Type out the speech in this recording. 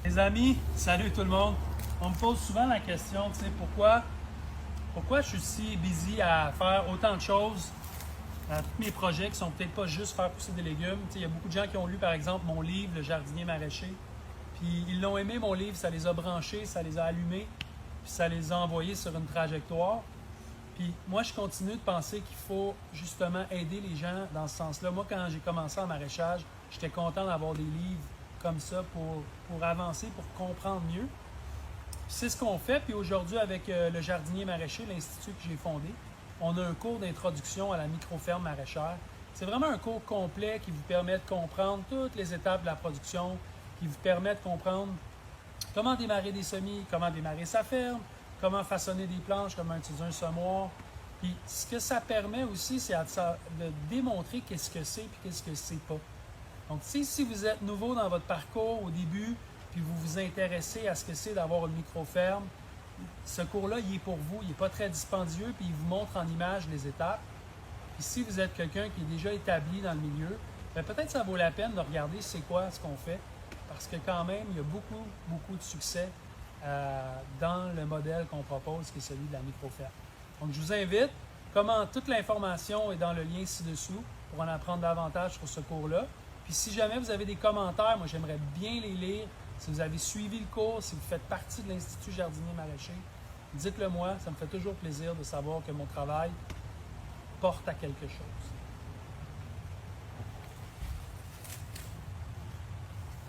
Les amis, salut tout le monde. On me pose souvent la question, tu sais, pourquoi je suis si busy à faire autant de choses à tous mes projets qui sont peut-être pas juste faire pousser des légumes. Tu sais, il y a beaucoup de gens qui ont lu, par exemple, mon livre, Le jardinier maraîcher. Puis ils l'ont aimé, mon livre, ça les a branchés, ça les a allumés, puis ça les a envoyés sur une trajectoire. Puis moi, je continue de penser qu'il faut justement aider les gens dans ce sens-là. Moi, quand j'ai commencé en maraîchage, j'étais content d'avoir des livres comme ça pour avancer, pour comprendre mieux. Puis c'est ce qu'on fait. Puis aujourd'hui, avec le jardinier maraîcher, l'institut que j'ai fondé, on a un cours d'introduction à la microferme maraîchère. C'est vraiment un cours complet qui vous permet de comprendre toutes les étapes de la production, qui vous permet de comprendre comment démarrer des semis, comment démarrer sa ferme, comment façonner des planches, comment utiliser un semoir. Puis ce que ça permet aussi, c'est de démontrer qu'est-ce que c'est et qu'est-ce que c'est pas. Donc si vous êtes nouveau dans votre parcours au début, puis vous vous intéressez à ce que c'est d'avoir une micro-ferme, ce cours-là, il est pour vous, il n'est pas très dispendieux, puis il vous montre en images les étapes. Puis si vous êtes quelqu'un qui est déjà établi dans le milieu, bien, peut-être ça vaut la peine de regarder c'est quoi ce qu'on fait, parce que quand même, il y a beaucoup, beaucoup de succès dans le modèle qu'on propose, qui est celui de la micro-ferme. Donc, je vous invite, toute l'information est dans le lien ci-dessous pour en apprendre davantage sur ce cours-là. Puis si jamais vous avez des commentaires, moi j'aimerais bien les lire. Si vous avez suivi le cours, si vous faites partie de l'Institut jardinier maraîcher, dites-le moi, ça me fait toujours plaisir de savoir que mon travail porte à quelque chose.